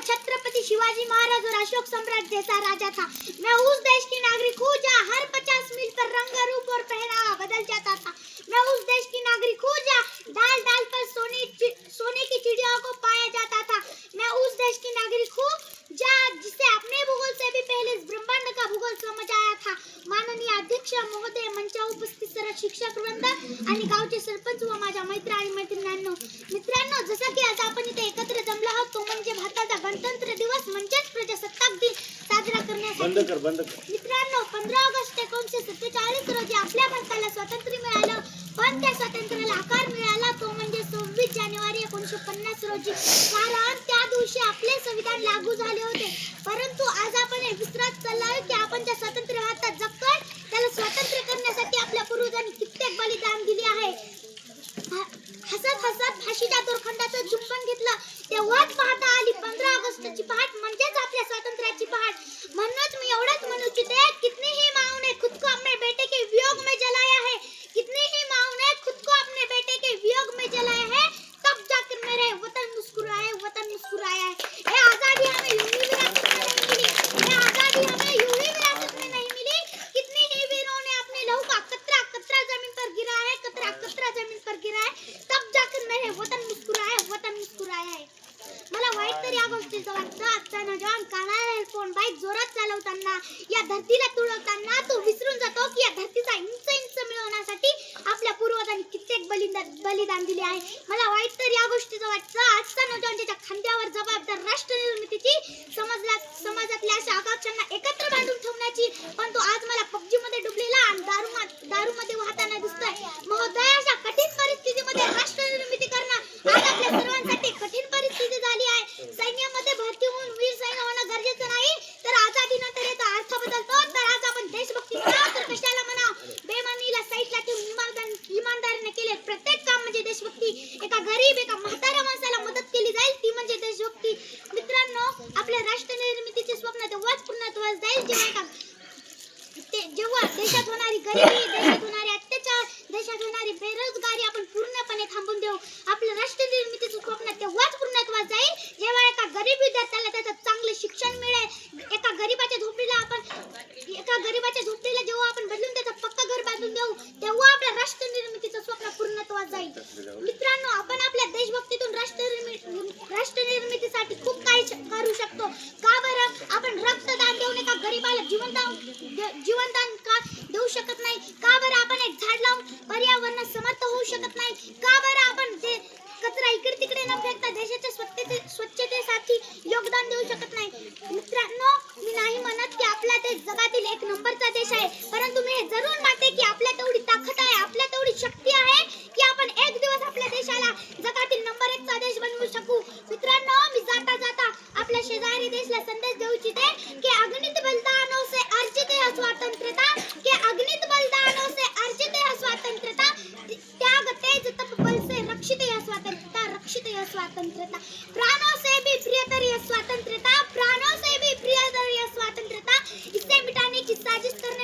छत्रपति शिवाजी महाराज और अशोक सम्राट जैसा राजा था। मैं उस देश की नागरिक हूँ जहाँ हर 50 मील पर रंग रूप और पहनावा बदल जाता था। मैं उस देश की नागरिक हूँ जहाँ डाल डाल पर सोने की चिड़ियाओं को पाया जाता था। मैं उस देश की नागरिक हूँ जहाँ जिसे अपने भूगोल से भी पहले इस ब्रह्मांड का भूगोल समझ आया था। माननीय अध्यक्ष महोदय, मंचावर उपस्थित सर्व शिक्षक वृंद आणि गावचे सरपंच व माझ्या मित्र आणि मैत्रिणींनो, जसं की आज आपण इथे एकत्र जमलो आहोत तो म्हणजे भारताचा गणतंत्र दिवस म्हणजेच प्रजासत्ताक दिन साजरा करण्यासाठी। मित्रांनो, 15 ऑगस्ट 1947 रोजी आपल्या भारताला स्वातंत्र्य मिळालं, पण त्या स्वातंत्र्याला आकार मिळाला तो म्हणजे 26 जानेवारी 1950 रोजी। कारण त्या दिवशी आपले संविधान लागू झाले होते। परंतु आज आपण हे विसरत चाललोय की आपण ज्या स्वातंत्र्य भारतात जगतोय त्याला स्वातंत्र्य करण्यासाठी आपल्या पूर्वजांनी कित्येक बलिदान दिले आहे। हसत हसत फाशीच्या दोरखंडाचं चुंबन घेतलं तेव्हाच पाहता आली 15 ऑगस्टची पहाट म्हणजेच आपल्या स्वातंत्र्याची पहाट। म्हणूनच मी एवढंच म्हणू इच्छिते, कितनी ही माँ ने खुद को अपने बेटे के वियोग में जलाया है, कितनी ही माँ ने खुद को अपने बेटे के वियोग में जलाया है, तब जाकर मेरे वतन मुस्कुराया, वतन मुस्कुराया है। ये आजादी हमें यूं ही विरासत में नहीं मिली, ये आजादी हमें यूं ही विरासत में नहीं मिली। कितनी ही वीरों ने अपने लहू का कतरा कतरा जमीन पर गिरा है, कतरा कतरा जमीन पर गिरा है, तब जाकर मेरे वतन मुस्कुराया, वतन मुस्कुराया है। मला वाईट तरी या गोष्टीचं वाटतं, आजचा नौजवान कानाला हेडफोन बाईक जोरात चालवताना, या धरतीला तुडवताना तो विसरून जातो की या धरतीचा इंच इंच मिळवण्यासाठी आपल्या पूर्वजांनी कित्येक बलिदान दिले आहे। मला वाईट तर या गोष्टीचं वाटतं, आजचा नौजवान ज्याच्या खांद्यावर जबाबदार राष्ट्र निर्मितीची समाजातल्या अशा आकांक्षांना एकत्र बांधून ठेवण्याची, पण तो आज मला पबजी मध्ये डुबलेला आणि दारूमध्ये वाहताना दिसतोय। महोदय, अशा कठीण परिस्थितीमध्ये राष्ट्र निर्मिती करणं आज आपल्या सर्वांसाठी कठीण परिस्थिती झाली आहे। सैन्यामध्ये भरती होऊन वीर सैनिक होणं गरजेचं नाही, तर आझादीनंतर याचा अर्थ बदलतो। तर आज आपण देशभक्ती म्हणावं तर कशाला म्हणावं, बेमानीला साईडला ठेवून इमानदारीने केले प्रत्येक काम म्हणजे देशभक्ती। एका गरीब, एका म्हाताऱ्या माणसाला मदत केली जाईल ती म्हणजे देशभक्ती। मित्रांनो, आपल्या राष्ट्र निर्मितीचे स्वप्न तेव्हाच पूर्णत्वास जाईल जेव्हा देशात होणारी गरिबी, देशात होणारे अत्याचार, देशात होणारी बेरोजगारी आपण पूर्णपणे थांबून देऊ। आपलं राष्ट्र निर्मितीचं स्वप्न तेव्हाच पूर्णत्वास जाईल जेव्हा एका गरीब विद्यार्थ्याला त्याचं चांगलं शिक्षण मिळेल। एका गरीबाच्या झोपडीला जेव्हा आपण बदलून त्याचं पक्का घर बांधून देऊ तेव्हा आपल्या राष्ट्र निर्मितीचं स्वप्न पूर्णत्वास जाईल। मित्रांनो, आपण आपल्या देशभक्तीतून राष्ट्र निर्मितीसाठी खूप काही करू शकतो। का बरं आपण रक्तदान देऊन एका गरीबाला जीवनदान का देऊ शकत नाही? का बरं आपण एक झाड लावून पर्यावरणास समर्थ होऊ शकत नाही? का बरं आपण कचरा इकडे तिकडे न फेकता देशाच्या स्वच्छतेसाठी योगदान देऊ शकत नाही? मित्रांनो, मी नाही म्हणत की आपला देश जगातील एक नंबरचा देश आहे, परंतु मी हे जरूर मानते की आपल्या तेवढी ताकद आहे, आपल्या तेवढी शक्ती आहे की आपण एक दिवस आपल्या देशाला जगातील नंबर 1 चा देश बनवू शकू। मित्रांनो, मी जाता जाता आपल्या शेजारी देशाला संदेश देऊ इच्छिते की अगणित बलिदानों से अर्जित है स्वतंत्रता, के अगणित बलिदानों से अर्जित है स्वतंत्रता, त्याग तेज तप बल से रक्षित है स्वतंत्रता, रक्षित है स्वतंत्रता। प्राणों से भी प्रियतर है स्वतंत्रता, प्राणों से भी प्रियतर है स्वतंत्रता। इसे मिटाने की साजिश करने